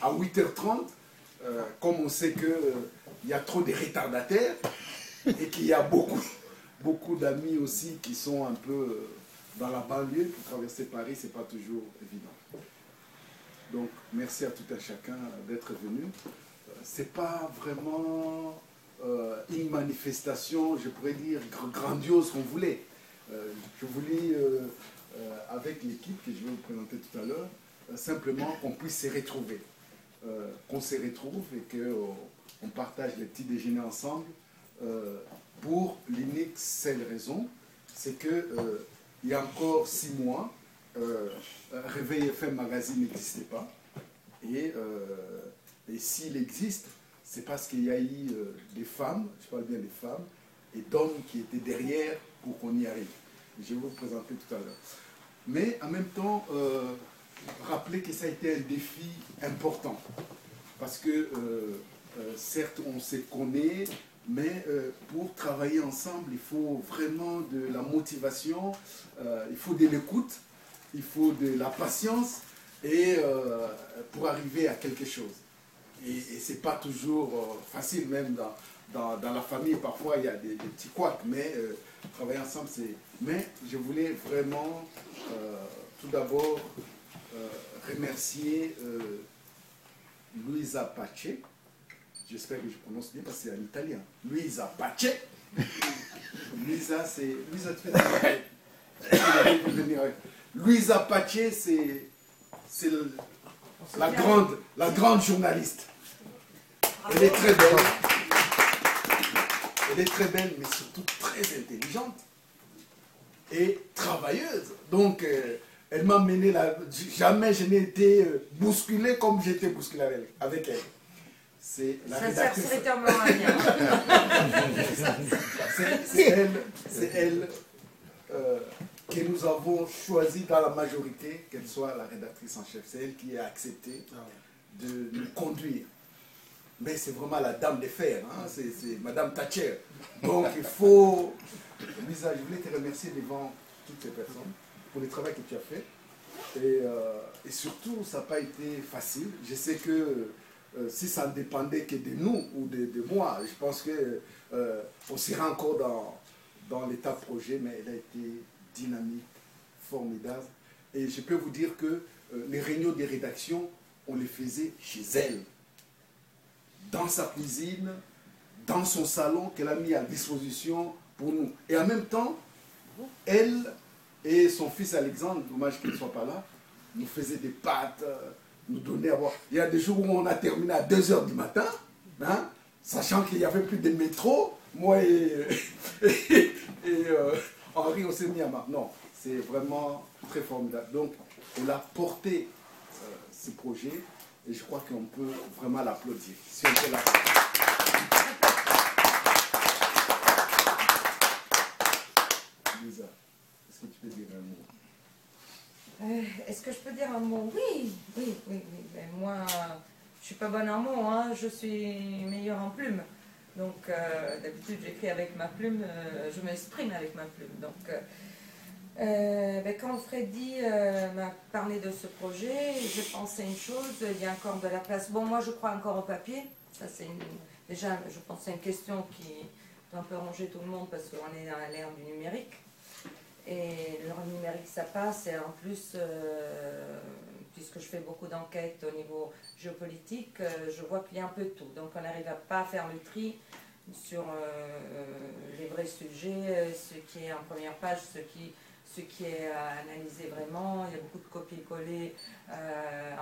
à 8h30, comme on sait qu'il y a trop de retardataires et qu'il y a beaucoup d'amis aussi qui sont un peu dans la banlieue, pour traverser Paris, ce n'est pas toujours évident. Donc, merci à tout un chacun d'être venu. Ce n'est pas vraiment une manifestation, je pourrais dire, grandiose qu'on voulait. Je voulais, avec l'équipe que je vais vous présenter tout à l'heure, simplement qu'on puisse se retrouver. Qu'on se retrouve et qu'on partage les petits déjeuners ensemble pour l'unique seule raison, c'est que il y a encore 6 mois, Réveil FM Magazine n'existait pas. Et s'il existe, c'est parce qu'il y a eu des femmes, je parle bien des femmes, et d'hommes qui étaient derrière pour qu'on y arrive. Je vais vous présenter tout à l'heure. Mais en même temps, rappeler que ça a été un défi important. Parce que, certes, on se connaît, mais pour travailler ensemble, il faut vraiment de la motivation, il faut de l'écoute, il faut de la patience et pour arriver à quelque chose. Et ce n'est pas toujours facile, même dans la famille, parfois il y a des petits couacs, mais travailler ensemble, c'est... Mais je voulais vraiment, tout d'abord, remercier Luisa Pace. J'espère que je prononce bien parce que c'est en italien. Luisa Pace. Luisa, c'est... Luisa, tu fais venir. Luisa Pace, c'est la grande journaliste. Elle est très belle. Elle est très belle, mais surtout très intelligente et travailleuse. Donc, elle m'a mené là. Jamais je n'ai été bousculé comme j'étais bousculé avec elle. C'est la rédactrice. C'est elle que nous avons choisi dans la majorité qu'elle soit la rédactrice en chef. C'est elle qui a accepté de nous conduire. Mais c'est vraiment la dame de fer, hein? C'est Madame Thatcher. Donc il faut... Lisa, je voulais te remercier devant toutes ces personnes pour le travail que tu as fait. Et surtout, ça n'a pas été facile. Je sais que si ça ne dépendait que de nous ou de moi, je pense qu'on serait encore dans l'état projet, mais elle a été dynamique, formidable. Et je peux vous dire que les réunions de rédaction, on les faisait chez elle, dans sa cuisine, dans son salon qu'elle a mis à disposition pour nous. Et en même temps, elle et son fils Alexandre, dommage qu'il ne soit pas là, nous faisaient des pâtes, nous donnaient à boire. Il y a des jours où on a terminé à 2 h du matin, hein, sachant qu'il n'y avait plus de métro. Moi et Henri, on s'est mis à marre. Non, c'est vraiment très formidable. Donc, elle a porté ce projet et je crois qu'on peut vraiment l'applaudir. Si on peut l'applaudir. Lisa, est-ce que tu peux dire un mot? Est-ce que je peux dire un mot? Oui. Ben, moi, je ne suis pas bonne en mots, hein. Je suis meilleure en plume. Donc, d'habitude, j'écris avec ma plume, je m'exprime avec ma plume. Donc, ben, quand Freddy m'a parlé de ce projet, j'ai pensé une chose, il y a encore de la place. Bon, moi, je crois encore au papier. Ça, c'est déjà, je pense que c'est une question qui doit un peu ranger tout le monde parce qu'on est dans l'ère du numérique. Et le numérique, ça passe. Et en plus, puisque je fais beaucoup d'enquêtes au niveau géopolitique, je vois qu'il y a un peu de tout. Donc on n'arrive pas à faire le tri sur les vrais sujets, ce qui est en première page, ce qui est analysé vraiment. Il y a beaucoup de copier-coller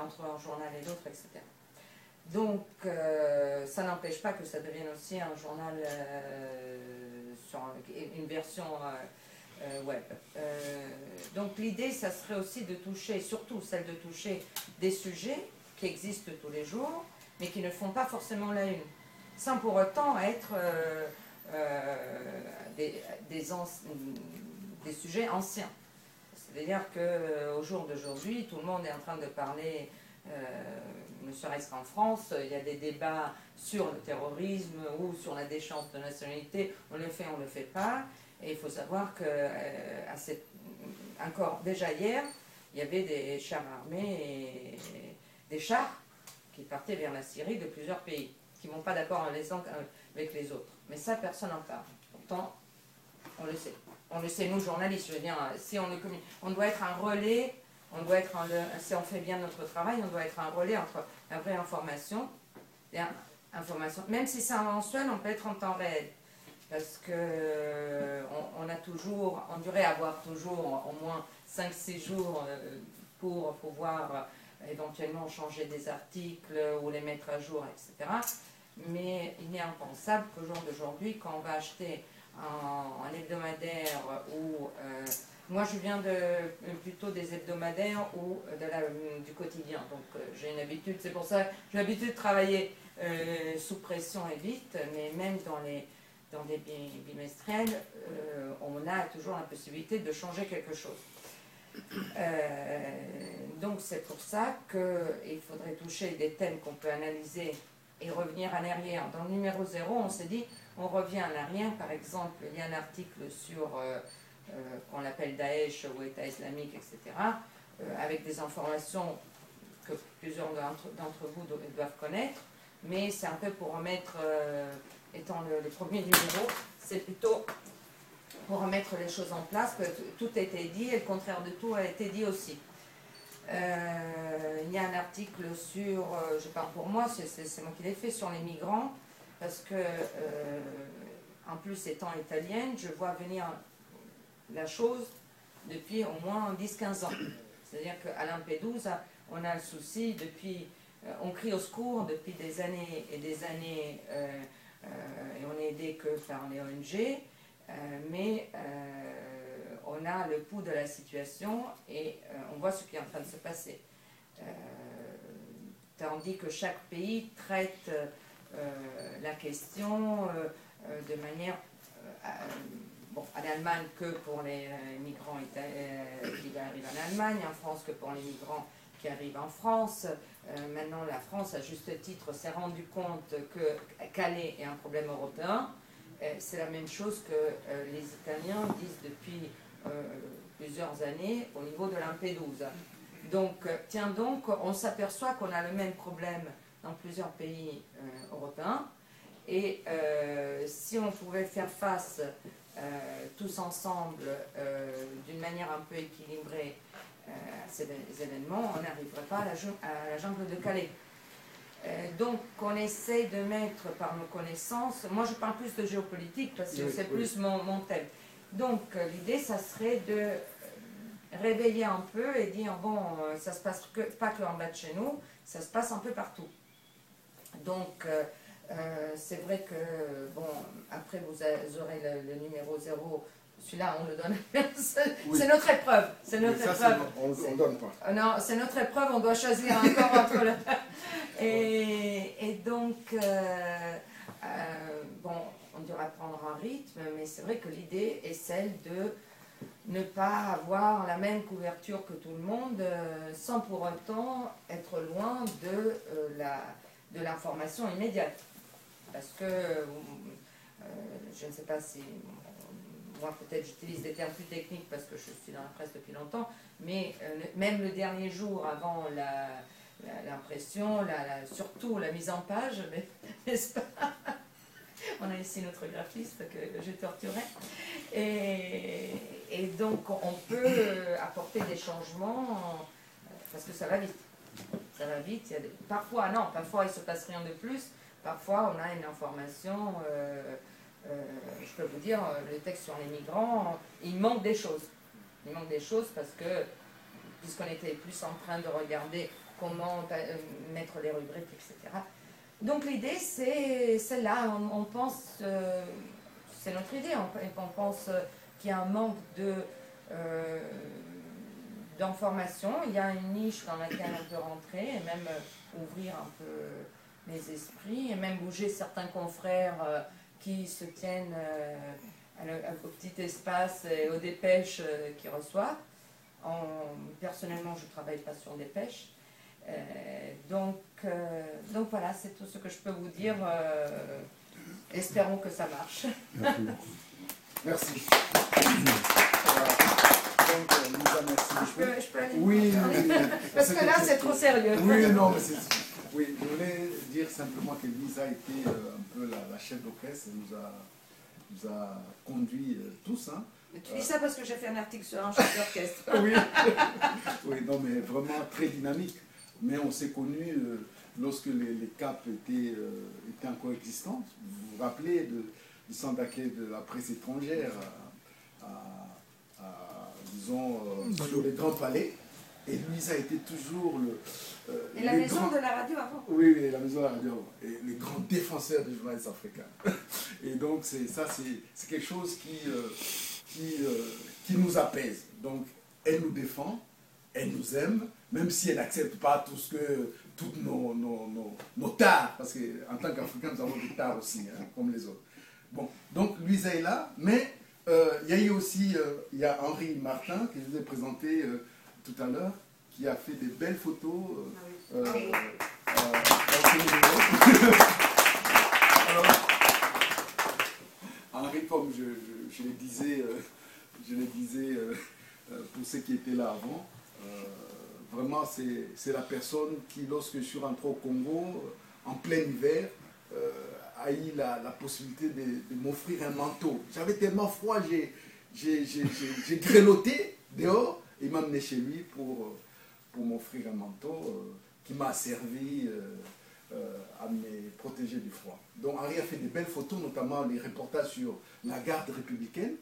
entre un journal et l'autre, etc. Donc ça n'empêche pas que ça devienne aussi un journal sur une version web. Donc l'idée, ça serait aussi de toucher, surtout celle de toucher des sujets qui existent tous les jours, mais qui ne font pas forcément la une, sans pour autant être des sujets anciens. C'est-à-dire qu'au jour d'aujourd'hui, tout le monde est en train de parler, ne serait-ce qu'en France, il y a des débats sur le terrorisme ou sur la déchéance de nationalité, on le fait, on ne le fait pas. Et il faut savoir que, encore déjà hier, il y avait des chars armés, et des chars qui partaient vers la Syrie de plusieurs pays, qui ne vont pas d'accord les uns avec les autres. Mais ça, personne n'en parle. Pourtant, on le sait. On le sait, nous, journalistes, je veux dire, si on doit être un relais, si on fait bien notre travail, on doit être un relais entre la vraie information et information. Même si c'est un mensuel, on peut être en temps réel. Parce que on devrait avoir toujours au moins 5-6 jours pour pouvoir éventuellement changer des articles ou les mettre à jour, etc. Mais il est impensable qu'au jour d'aujourd'hui, quand on va acheter un hebdomadaire ou... moi, je viens plutôt des hebdomadaires ou du quotidien. Donc, j'ai une habitude, c'est pour ça que j'ai l'habitude de travailler sous pression et vite, mais même dans des bimestriels, on a toujours la possibilité de changer quelque chose. Donc, c'est pour ça qu'il faudrait toucher des thèmes qu'on peut analyser et revenir en arrière. Dans le numéro 0, on s'est dit, on revient en arrière. Par exemple, il y a un article sur... qu'on appelle Daesh ou État islamique, etc., avec des informations que plusieurs d'entre vous doivent connaître, mais c'est un peu pour remettre, étant le premier numéro, c'est plutôt pour remettre les choses en place, que tout a été dit et le contraire de tout a été dit aussi. Il y a un article sur, je parle pour moi, c'est moi qui l'ai fait, sur les migrants, parce que, en plus étant italienne, je vois venir la chose depuis au moins 10-15 ans. C'est-à-dire qu'à Lampedusa, on a le souci depuis, on crie au secours depuis des années et des années, et on n'est aidé que par les ONG, mais on a le pouls de la situation et on voit ce qui est en train de se passer. Tandis que chaque pays traite la question de manière... Bon, en Allemagne que pour les migrants qui arrivent en Allemagne, en France que pour les migrants qui arrivent en France. Maintenant, la France, à juste titre, s'est rendu compte que Calais est un problème européen. C'est la même chose que les Italiens disent depuis plusieurs années au niveau de Lampedusa. Donc, tiens donc, on s'aperçoit qu'on a le même problème dans plusieurs pays européens. Et si on pouvait faire face tous ensemble, d'une manière un peu équilibrée à ces événements, on n'arriverait pas à la jungle de Calais. Donc on essaie de mettre par nos connaissances, moi je parle plus de géopolitique parce que c'est plus mon thème. Donc l'idée ça serait de réveiller un peu et dire bon, ça se passe pas que en bas de chez nous, ça se passe un peu partout. Donc c'est vrai que, bon, après vous aurez le numéro 0, celui-là on le donne, c'est notre épreuve, c'est notre épreuve. On ne donne pas. Non, c'est notre épreuve, on doit choisir encore entre le... Et donc, bon, on devra prendre un rythme, mais c'est vrai que l'idée est celle de ne pas avoir la même couverture que tout le monde, sans pour autant être loin de l'information immédiate. Parce que, je ne sais pas si, moi peut-être j'utilise des termes plus techniques parce que je suis dans la presse depuis longtemps, mais même le dernier jour avant l'impression, surtout la mise en page, n'est-ce pas? On a ici notre graphiste que je torturais. Et donc on peut apporter des changements parce que ça va vite. Ça va vite, parfois non, parfois il ne se passe rien de plus. Parfois, on a une information, je peux vous dire, le texte sur les migrants, il manque des choses. Il manque des choses parce que, puisqu'on était plus en train de regarder comment mettre les rubriques, etc. Donc l'idée, c'est celle-là. On pense, c'est notre idée, on pense qu'il y a un manque d'informations. Il y a une niche dans laquelle on peut rentrer et même ouvrir un peu les esprits et même bouger certains confrères qui se tiennent au petit espace et aux dépêches qu'ils reçoivent. Personnellement, je ne travaille pas sur dépêches. Donc voilà, c'est tout ce que je peux vous dire. Espérons que ça marche. Merci. Donc, Lisa, merci. Je peux aller. Oui. Parce que là, c'est trop sérieux. Oui, non, mais Oui, je voulais dire simplement que Lisa a été un peu la chef d'orchestre, elle nous a conduits tous. Hein. Mais tu dis ça parce que j'ai fait un article sur un chef d'orchestre. Oui. Oui, non, mais vraiment très dynamique. Mais on s'est connus lorsque les CAP étaient encore existants. Vous vous rappelez du centre d'accueil de la presse étrangère disons, sur les grands palais. Et Louisa a été toujours et la maison de la radio avant. Oui, oui, la maison de la radio avant. Et les grands défenseurs des journalistes africains. Et donc, c'est quelque chose qui nous apaise. Donc, elle nous défend, elle nous aime, même si elle n'accepte pas toutes nos tares, parce qu'en tant qu'Africains, nous avons des tares aussi, hein, comme les autres. Bon, donc Louisa est là, mais il y a eu aussi, il y a Henri Martin, que je vous ai présenté tout à l'heure, qui a fait des belles photos. Alors, Henri, comme je le disais, pour ceux qui étaient là avant, vraiment c'est la personne qui, lorsque je suis rentré au Congo, en plein hiver, a eu la possibilité de m'offrir un manteau. J'avais tellement froid, j'ai grelotté dehors. Il m'a amené chez lui pour m'offrir un manteau qui m'a servi à me protéger du froid. Donc Henri a fait des belles photos, notamment les reportages sur la garde républicaine.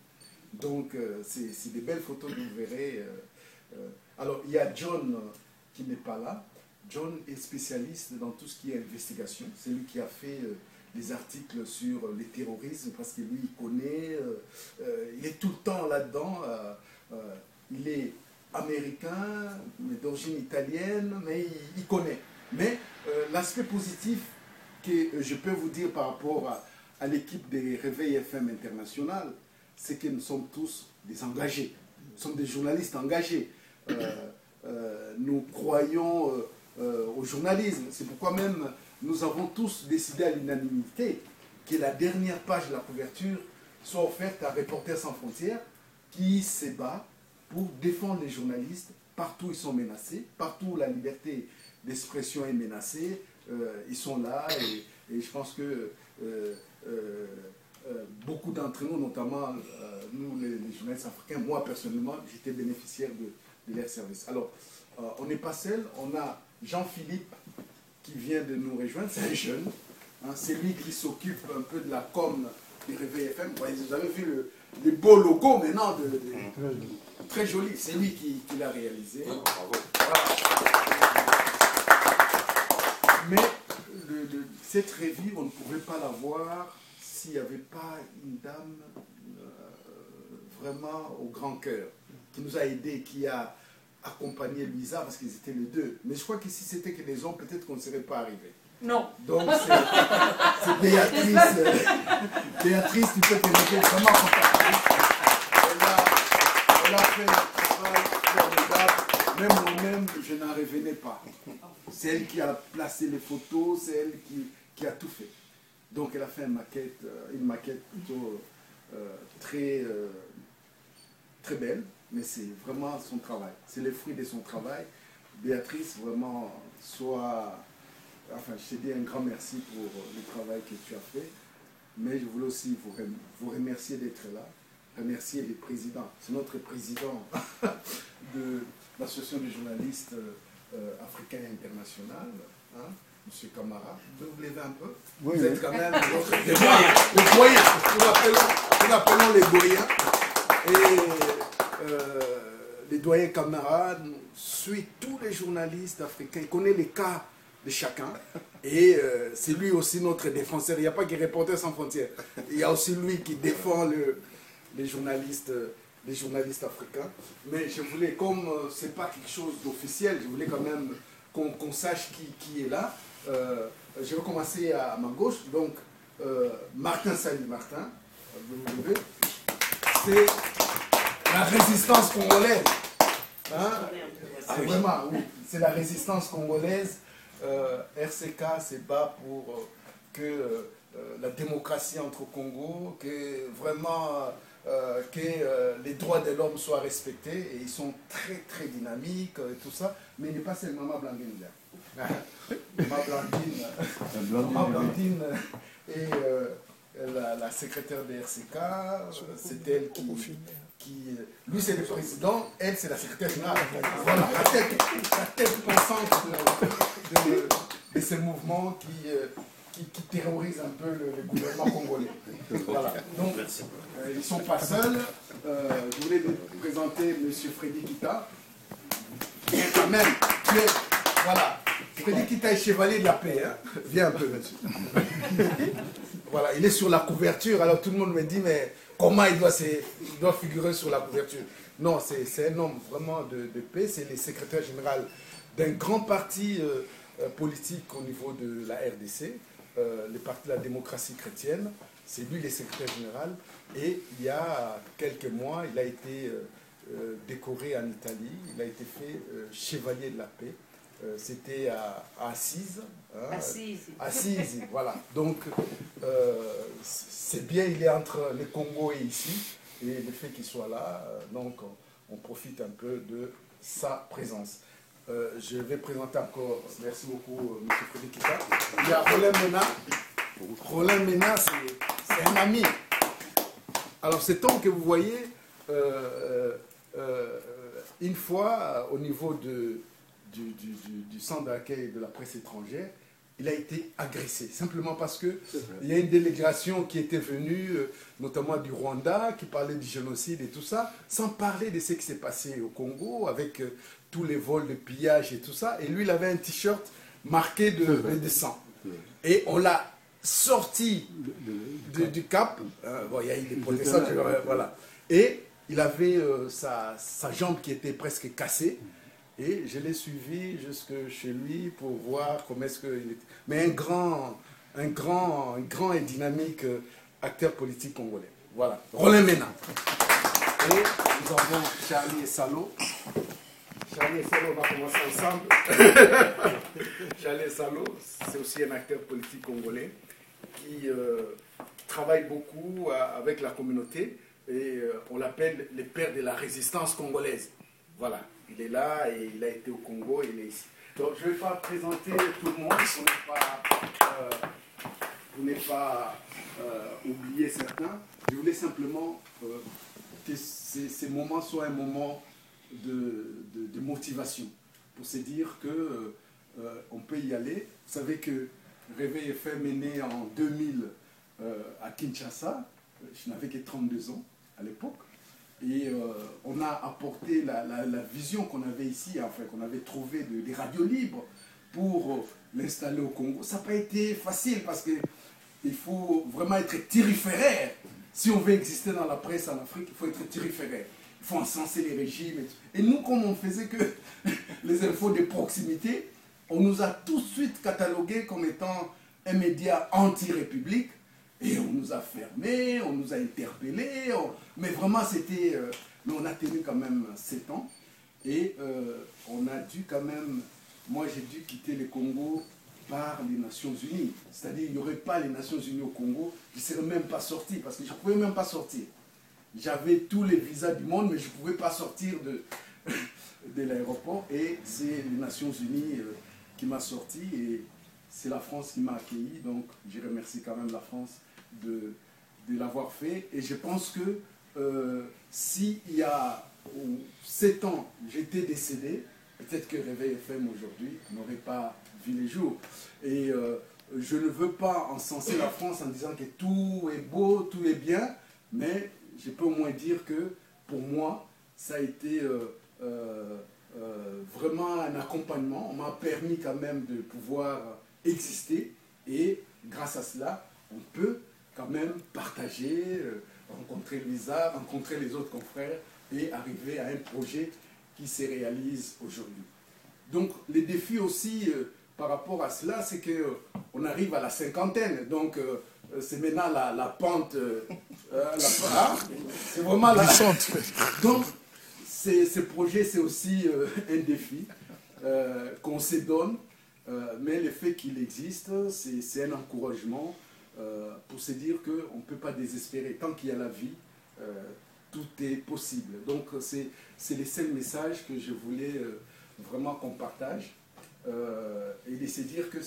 Donc c'est des belles photos que vous verrez. Alors il y a John qui n'est pas là. John est spécialiste dans tout ce qui est investigation. C'est lui qui a fait des articles sur les terrorismes parce que lui il connaît, il est tout le temps là-dedans. Il est américain, mais d'origine italienne, mais il connaît. Mais l'aspect positif que je peux vous dire par rapport à l'équipe des Réveils FM International, c'est que nous sommes tous des engagés. Nous sommes des journalistes engagés. Nous croyons au journalisme. C'est pourquoi même nous avons tous décidé à l'unanimité que la dernière page de la couverture soit offerte à Reporters sans frontières qui se bat pour défendre les journalistes partout où ils sont menacés, partout où la liberté d'expression est menacée, ils sont là et je pense que beaucoup d'entre nous, notamment nous les journalistes africains, moi personnellement, j'étais bénéficiaire de leur service. Alors, on n'est pas seul, on a Jean-Philippe qui vient de nous rejoindre, c'est un jeune, hein, c'est lui qui s'occupe un peu de la com du Réveil FM. Vous avez vu les beaux logos maintenant, très joli, c'est lui qui l'a réalisé. Oh, bravo. Mais cette revue, on ne pouvait pas la voir s'il n'y avait pas une dame vraiment au grand cœur, qui nous a aidés, qui a accompagné Louisa, parce qu'ils étaient les deux. Mais je crois que si c'était que des hommes, peut-être qu'on ne serait pas arrivé. Non. Donc c'est Béatrice. Béatrice, tu peux te mettre vraiment content. Elle a fait un travail formidable. Même moi-même, je n'en revenais pas. C'est elle qui a placé les photos, c'est elle qui a tout fait. Donc elle a fait une maquette plutôt très belle, mais c'est vraiment son travail. C'est le fruit de son travail. Béatrice, vraiment, enfin, je te dis un grand merci pour le travail que tu as fait, mais je voulais aussi vous remercier d'être là, remercier les présidents. C'est notre président de l'association des journalistes africains et internationaux, hein, M. Camara. Vous pouvez vous lever un peu? Oui, vous oui. êtes quand même les doyens. Nous l'appelons les doyens. Et les doyens Camara suit tous les journalistes africains, il connaît les cas de chacun. Et c'est lui aussi notre défenseur. Il n'y a pas que Reporters sans frontières. Il y a aussi lui qui défend les journalistes africains. Mais je voulais, comme ce n'est pas quelque chose d'officiel, je voulais quand même qu'on sache qui est là. Je vais commencer à ma gauche. Donc, Martin Sali Martin, c'est la résistance congolaise. Hein? C'est vraiment, oui, c'est la résistance congolaise. RCK se bat pour que la démocratie entre Congo, que vraiment que les droits de l'homme soient respectés. Et ils sont très très dynamiques et tout ça. Mais il n'est pas seulement Blanguenga. Ma Blandine et la secrétaire des RCK, c'est elle qui lui c'est le président, elle c'est la secrétaire générale. Voilà, la tête pensante de ces mouvements qui terrorisent un peu le gouvernement congolais. Voilà. Donc, ils ne sont pas seuls. Je voulais vous présenter M. Freddy Kita, qui est quand même... Voilà. Freddy Kita est chevalier de la paix. Hein. Viens un peu, monsieur. Voilà, il est sur la couverture. Alors tout le monde me dit, mais comment il doit figurer sur la couverture? Non, c'est un homme vraiment de paix. C'est le secrétaire général d'un grand parti politique au niveau de la RDC, le parti de la démocratie chrétienne. C'est lui le secrétaire général. Et il y a quelques mois, il a été décoré en Italie. Il a été fait chevalier de la paix. C'était à Assise. Hein, Assise, voilà. Donc, c'est bien, il est entre le Congo et ici. Et le fait qu'il soit là, donc on profite un peu de sa présence. Je vais présenter encore, merci beaucoup, M. Freddy Kita. Il y a Roland Mena. Roland Mena, c'est un ami. Alors, cet homme que vous voyez, une fois, au niveau du centre d'accueil de la presse étrangère, il a été agressé, simplement parce qu'il y a une délégation qui était venue, notamment du Rwanda, qui parlait du génocide et tout ça, sans parler de ce qui s'est passé au Congo, avec tous les vols de pillage et tout ça. Et lui, il avait un t-shirt marqué de sang. Et on l'a sorti du Cap. Bon, il y a eu des protestations, voilà. Et il avait sa jambe qui était presque cassée. Et je l'ai suivi jusque chez lui pour voir comment est-ce qu'il était. Mais un grand et dynamique acteur politique congolais. Voilà. Roland Mena. Et nous avons Charlie et Salo. Charlie et Salo, on va commencer ensemble. Charlie et Salo, c'est aussi un acteur politique congolais qui travaille beaucoup avec la communauté. Et on l'appelle le père de la résistance congolaise. Voilà. Il est là et il a été au Congo et il est ici. Donc je ne vais pas présenter tout le monde, vous n'êtes pas oublié certains. Je voulais simplement que ces moments soient un moment de motivation pour se dire qu'on peut y aller. Vous savez que Réveil FM est né en 2000 à Kinshasa. Je n'avais que 32 ans à l'époque. Et on a apporté la vision qu'on avait ici, enfin qu'on avait trouvé des radios libres pour l'installer au Congo. Ça n'a pas été facile parce qu'il faut vraiment être thyriféraire. Si on veut exister dans la presse en Afrique, il faut être thyriféraire. Il faut encenser les régimes. Et nous, comme on faisait que les infos de proximité, on nous a tout de suite catalogués comme étant un média anti-république. Et on nous a fermés, on nous a interpellés, mais vraiment c'était... mais on a tenu quand même 7 ans. Et on a dû quand même... Moi j'ai dû quitter le Congo par les Nations Unies. C'est-à-dire il n'y aurait pas les Nations Unies au Congo, je ne serais même pas sorti, parce que je ne pouvais même pas sortir. J'avais tous les visas du monde, mais je ne pouvais pas sortir de l'aéroport. Et c'est les Nations Unies qui m'a sorti, et c'est la France qui m'a accueilli. Donc je remercie quand même la France de l'avoir fait. Et je pense que s'il y a 7 ans, j'étais décédé, peut-être que Réveil FM aujourd'hui n'aurait pas vu les jours. Et je ne veux pas encenser la France en disant que tout est beau, tout est bien, mais je peux au moins dire que pour moi, ça a été vraiment un accompagnement. On m'a permis quand même de pouvoir exister, et grâce à cela, on peut quand même partager, rencontrer Lisa, rencontrer les autres confrères et arriver à un projet qui se réalise aujourd'hui. Donc les défis aussi par rapport à cela, c'est qu'on arrive à la cinquantaine, donc c'est maintenant la pente, c'est vraiment la... Donc ce projet, c'est aussi un défi qu'on se donne, mais le fait qu'il existe, c'est un encouragement pour se dire qu'on ne peut pas désespérer. Tant qu'il y a la vie, tout est possible. Donc c'est le seul message que je voulais vraiment qu'on partage. et laisser dire que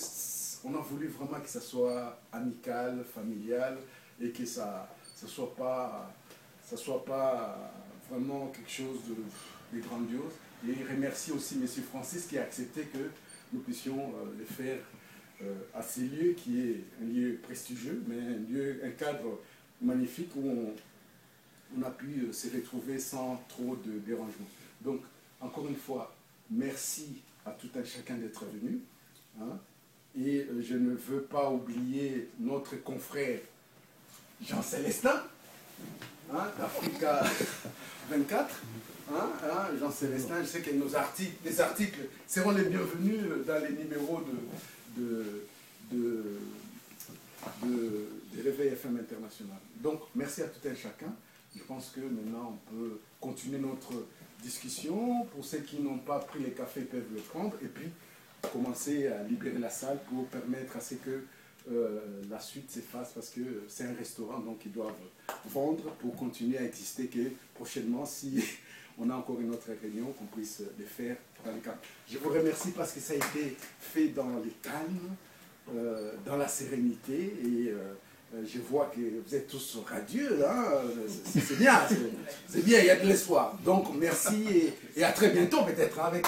on a voulu vraiment que ça soit amical, familial, et que ça soit pas vraiment quelque chose de grandiose. Et il remercie aussi M. Francis qui a accepté que nous puissions le faire à ces lieux, qui est un lieu prestigieux, mais un cadre magnifique où on a pu se retrouver sans trop de dérangement. Donc, encore une fois, merci à tout un chacun d'être venu. Hein, et je ne veux pas oublier notre confrère Jean Célestin, hein, d'Africa 24. Jean Célestin, je sais que les articles seront les bienvenus dans les numéros de Réveil FM International. Donc, merci à tout un chacun. Je pense que maintenant, on peut continuer notre discussion. Pour ceux qui n'ont pas pris les cafés, ils peuvent le prendre. Et puis, commencer à libérer la salle pour permettre à ce que la suite s'efface, parce que c'est un restaurant, donc ils doivent vendre pour continuer à exister, que prochainement, si on a encore une autre réunion, qu'on puisse les faire dans le cadre. Je vous remercie parce que ça a été fait dans le calme, dans la sérénité, et je vois que vous êtes tous radieux, hein, c'est bien, c'est bien, il y a de l'espoir. Donc merci et à très bientôt peut-être avec